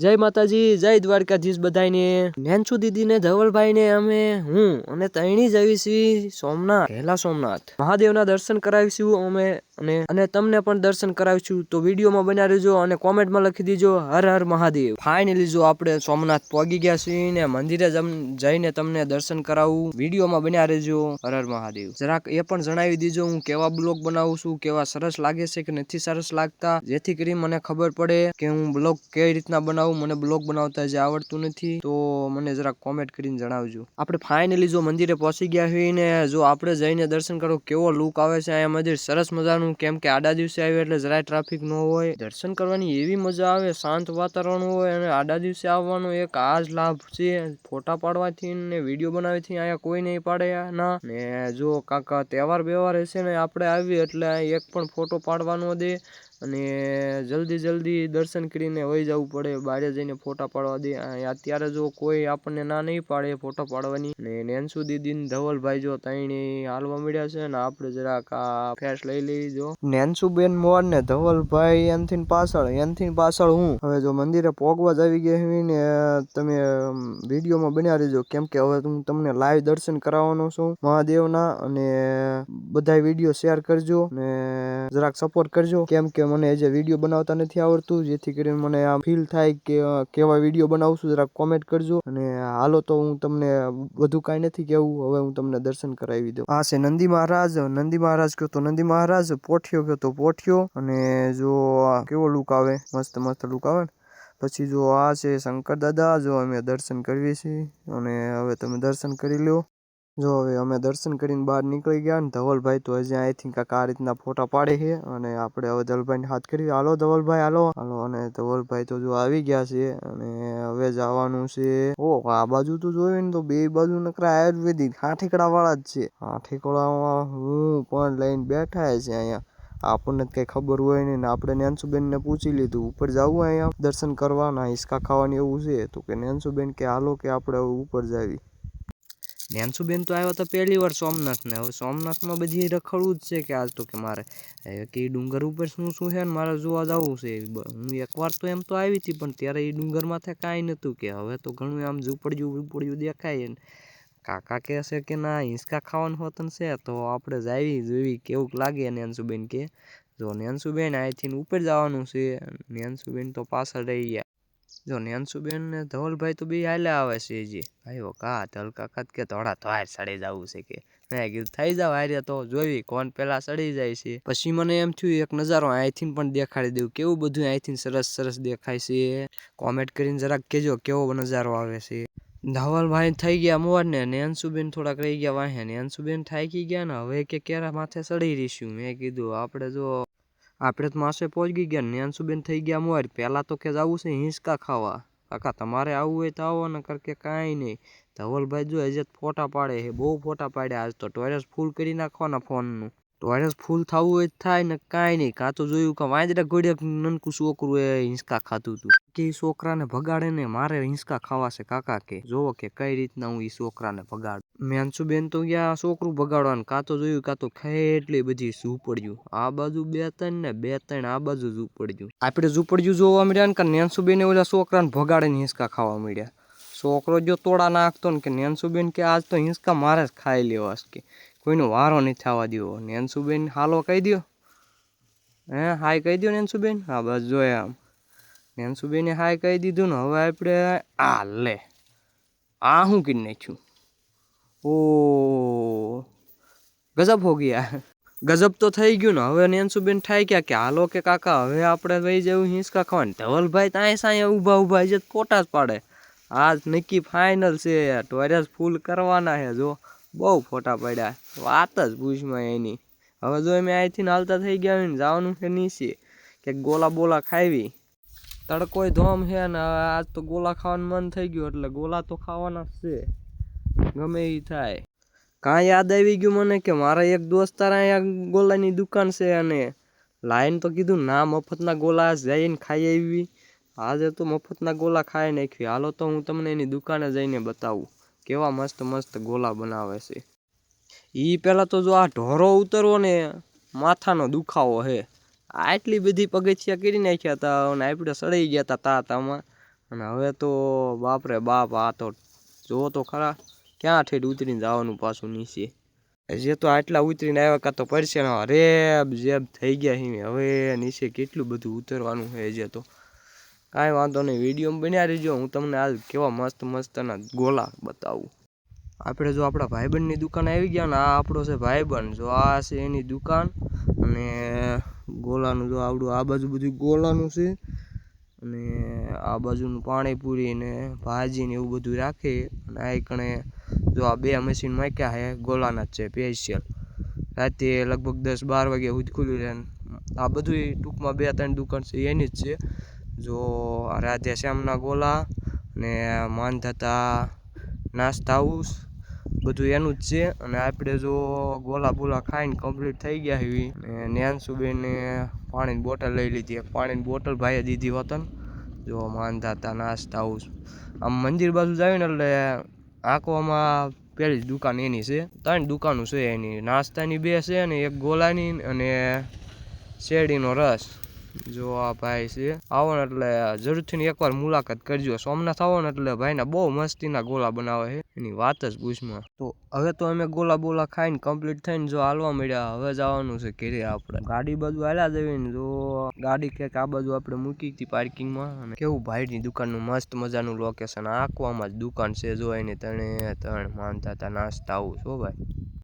જય માતાજી, જય દ્વારકાધીશ બધાને। નેન્સુ દીદી ને ધવલભાઈ ને અમે હું અને તૈણી જઈશી સોમનાથ, પહેલા સોમનાથ મહાદેવના દર્શન કરાવીશું અમે અને તમને પણ દર્શન કરાવીશું। તો વિડીયોમાં બન્યા રહેજો અને કોમેન્ટમાં લખી દેજો હર હર મહાદેવ। ફાઇનલી જો આપણે સોમનાથ પહોંચી ગયા છીએ ને મંદિરે જઈને તમને દર્શન કરાવું। વિડીયોમાં બન્યા રહેજો હર હર મહાદેવ। જરાક એ પણ જણાવી દેજો હું કેવા બ્લોગ બનાવું છું, કેવા સરસ લાગે છે કે નથી સરસ લાગતા, જેથી કરી મને ખબર પડે કે હું બ્લોગ કેવી રીતના બનાવું। મને બ્લોગ બનાવતા જે આવડતું નથી તો મને જરાક કોમેન્ટ કરીને જણાવજો। આપણે ફાઇનલી જો મંદિરે પહોંચી ગયા છીએ ને જો આપણે જઈને દર્શન કરો કેવો લુક આવે છે આ મંદિર સરસ મજાનું, કેમ કે આડા દિવસે આવ્યું એટલે જરાય ટ્રાફિક ન હોય, દર્શન કરવાની એવી મજા આવે, શાંત વાતાવરણ હોય અને આડા દિવસે આવવાનો એક આ જ લાભ છે। ફોટા પાડવાથી ને વિડીયો બનાવવાથી અહીંયા કોઈ નહીં પાડે ના ને। જો કાકા તહેવાર બેવાર હશે ને આપણે આવીએ એટલે એક પણ ફોટો પાડવાનો દે અને જલ્દી દર્શન કરીને વહી જવું પડે, બહાર જઈને ફોટા પાડવા દે। અત્યારે જો કોઈ આપણને ના નહીં પાડે ફોટો પાડવાની ને નેન્સુ દીદી ને ધવલભાઈ જો તઈણી હાલવા મળ્યા છે ને આપણે જરાક આ ફેસ લઈ લેજો। નેન્સુ બેન મોર ને ધવલભાઈ એનથી પાછળ હું હવે જો મંદિરે પોગવા જ આવી ગયા છે ને તમે વિડીયોમાં બન્યા રહેજો, કેમ કે હવે હું તમને લાઈવ દર્શન કરાવવાનો છું મહાદેવના અને બધા વિડીયો શેર કરજો ને જરાક સપોર્ટ કરજો, કેમ કે મને જે વિડીયો બનાવતા નથી આવડતું, જેથી કરીને મને આમ ફીલ થાય કે કેવા વિડીયો બનાવું છું, જરાક કોમેન્ટ કરજો। અને હાલો તો હું તમને વધુ કાંઈ નથી કેવું, હવે હું તમને દર્શન કરાવી દઉં। આ છે નંદી મહારાજ કયો તો નંદી મહારાજ, પોઠિયો કયો તો પોઠિયો અને જો કેવો લુક આવે, મસ્ત લુક આવે ને। પછી જો આ છે શંકર દાદા, જો અમે દર્શન કરીએ છીએ અને હવે તમે દર્શન કરી લો। જો હવે અમે દર્શન કરીને બહાર નીકળી ગયા ને ધવલભાઈ તો હજી અહીંથી કાંઈક આ રીતના ફોટા પાડે છે અને આપણે હવે ધવલભાઈને હાથ કરી હાલો ધવલભાઈ હાલો અને ધવલભાઈ તો જો આવી ગયા છે અને હવે જવાનું છે। ઓ આ બાજુ તો જોયું ને તો બે બાજુ નકરા આયુર્વેદિક હાથીકડા વાળા જ છે, હાથીકડા હું પણ લઈને બેઠા છે અહીંયા, આપણને કઈ ખબર હોય નહીં ને આપણે નેન્સુબેન ને પૂછી લીધું ઉપર જવું અહીંયા દર્શન કરવાના હિંચકા ખાવાની એવું છે તો કે નેન્સુબેન કે હાલો કે આપણે ઉપર જાવી। નેન્સુબેન તો આવ્યા હતા પહેલી વાર સોમનાથ ને હવે સોમનાથમાં બધી રખડવું જ છે કે આજ તો કે મારે કે એ ડુંગર ઉપર શું છે ને મારે જોવા જવું છે। હું એકવાર તો એમ તો આવી હતી પણ ત્યારે એ ડુંગરમાં કાંઈ નહોતું, કે હવે તો ઘણું આમ ઝૂંપડિયું દેખાય ને કાકા કહે છે કે ના હિંચકા ખાવાનું હોતું છે તો આપણે જોઈ કેવું લાગે। નેન્સુબેન કે જો નેન્સુબેન અહીંથી ઉપર જવાનું છે, નેન્સુબેન તો પાછળ રહી ગયા। જો નેન્સુબેન ને ધવલભાઈ તો બે હાલ્યા આવે છે હજી આવ્યો કા ધલ કાકા કે થોડા તો ચડી જવું છે કે મેં કીધું થઈ જાવ હારે તો જોઈ કોણ પેલા ચડી જાય છે। પછી મને એમ થયું એક નજારો અહીંથી પણ દેખાડી દઉં કેવું બધું અહીંથી સરસ દેખાય છે, કોમેન્ટ કરીને જરાક કહેજો કેવો નજારો આવે છે। ધવલભાઈ થઈ ગયા મોર ને નેન્સુબેન થોડાક રહી ગયા વાહે, નેન્સુબેન થાકી ગયા ને હવે કે કેરા માથે ચડી રહીશું। મેં કીધું આપણે તો માસે પહોંચી ગયા, નેન્સુબેન થઈ ગયા મોર, પહેલા તો કે જવું છે હિંચકા ખાવા, કાકા તમારે આવવું હોય તો આવો ને કરકે કાંઈ નહીં। ધવલભાઈ જો હજી ફોટા પાડે છે, બહુ ફોટા પાડ્યા આજ તો, સ્ટોરેજ ફૂલ કરી નાખવાના ફોનનું, સ્ટોરેજ ફૂલ થવું હોય થાય ને કાંઈ નહીં। કાં તો જોયું કે વાંદરા ઘોડે નનકું છોકરું એ હિંચકા ખાતું હતું કે છોકરાને ભગાડે ને મારે હિંચકા ખાવા છે કાકા કે જોવો કે કઈ રીતના હું એ છોકરાને ભગાડું। નેન્સુબેન તો ગયા છોકરું ભગાડવાનું, કાં તો જોયું કાં તો એટલી બધી ઝૂંપડ્યું આ બાજુ બે ત્રણ આ બાજુ ઝૂંપડ્યું, આપણે ઝૂંપડ્યું જોવા મળ્યા ને કે નેન્સુબેન ઓલા છોકરાને ભગાડીને હિંચકા ખાવા મળ્યા। છોકરો જો તોડા નાખતો ને કે નેન્સુબેન કે આજ તો હિંચકા મારે જ ખાઈ લેવા કે કોઈનો વારો નહીં થવા દેવો। નેન્સુબેન હાલો કહી દો, હાય કહી દો નેન્સુબેન, હા બસ જોયા આમ નેન્સુબેને હાય કહી દીધું ને હવે આપણે આ લે આ શું કરી નાખ્યું, ઓ ગજબ હો ગયા, ગજબ તો થઈ ગયું ને। હવે નેન્સુબેન થાય ગયા કે હાલો કે કાકા હવે આપણે વહી જવું હિંચકા ખાવાનું। ધવલભાઈ ત્યાં સાંય ઊભા છે ફોટા જ પાડે, આજ નક્કી ફાઇનલ છે, સ્ટોરેજ ફૂલ કરવાના છે, જો બહુ ફોટા પડ્યા વાત જ પૂછમાં એની। હવે જો અમે અહીંથી હાલતા થઈ ગયા હોય ને જવાનું છે નીચે કે ગોલા ખાવી, તડકોય ધોમ છે ને આજ તો ગોલા ખાવાનું મન થઈ ગયું એટલે ગોલા તો ખાવાના જ છે ગમે એ થાય। કાં યાદ આવી ગયું મને કે મારા એક દોસ્તાર અહીંયા ગોલાની દુકાન છે અને લાઈન તો કીધું ના મફતના ગોલા જઈને ખાઈ આવી, આજે તો મફતના ગોલા ખાઈ નાખી। હાલો તો હું તમને એની દુકાને જઈને બતાવું કેવા મસ્ત ગોલા બનાવે છે। એ પહેલાં તો જો આ ઢોરો ઉતરવો ને માથાનો દુખાવો છે, આટલી બધી પગથિયા કરી નાખ્યા હતા અને આપણે સડાઈ ગયા હતા તાતામાં અને હવે તો બાપરે બાપ આ તો જો તો ખરા ક્યાં ઠેઠ ઉતરીને જવાનું પાછું નીચે જે તો આટલા ઉતરીને આવ્યા કાં તો પડશે ને રેબ જેબ થઈ ગયા અહીં હવે નીચે કેટલું બધું ઉતરવાનું છે જે તો કાંઈ વાંધો નહીં વિડીયોમાં બન્યા રહીજો હું તમને આજ કેવા મસ્ત મસ્તના ગોલા બતાવું આપણે જો આપણા ભાઈબંધની દુકાન આવી ગયા ને આ આપણો છે ભાઈબંધ જો આ છે એની દુકાન અને ગોલાનું જો આવડું આ બાજુ બધું ગોલાનું છે અને આ બાજુનું પાણીપુરી ને ભાજી ને એવું બધું રાખે અને આ કણે જો આ બે મશીન મૂક્યા છે ગોલાના જ છે સ્પેશિયલ રાતે લગભગ 10-12 વાગ્યા સુધી ખુલ્લું રહે આ બધું ટૂંકમાં 2-3 દુકાન છે એની જ છે જો રાધે શ્યામના ગોલા ને માનધાતા નાસ્તા હાઉસ બધું એનું જ છે અને આપણે જો ગોલા બોલા ખાઈને કમ્પ્લીટ થઈ ગયા એવી ને નેન્સુબેને પાણીની બોટલ લઈ લીધી પાણીની બોટલ ભાઈએ દીધી હોતન જો માનધાતા નાસ્તા હાઉસ આમ મંદિર બાજુ જાય ને એટલે આંકવામાં પેલી જ દુકાન એની છે 3 દુકાનો છે એની નાસ્તાની 2 છે અને એક ગોલાની અને શેરડીનો રસ જો આ ભાઈ છે આવો ને એટલે જરૂરથી એકવાર મુલાકાત કરજો સોમનાથ આવો ને એટલે ભાઈના બહુ મસ્તીના ગોલા બનાવે છે એની વાત જ પૂછમાં તો હવે તો અમે ગોલા બોલા ખાઈને કમ્પ્લીટ થઈને જો હાલવા મળ્યા હવે જવાનું છે ઘરે આપણે ગાડી બાજુ હાલ્યા જવી ને જો ગાડી ક્યાંક આ બાજુ આપણે મૂકી હતી પાર્કિંગમાં અને કેવું ભાઈની દુકાનનું મસ્ત મજાનું લોકેશન આંકવામાં જ દુકાન છે જો એની 3 માનતા નાસ્તા આવું છો ભાઈ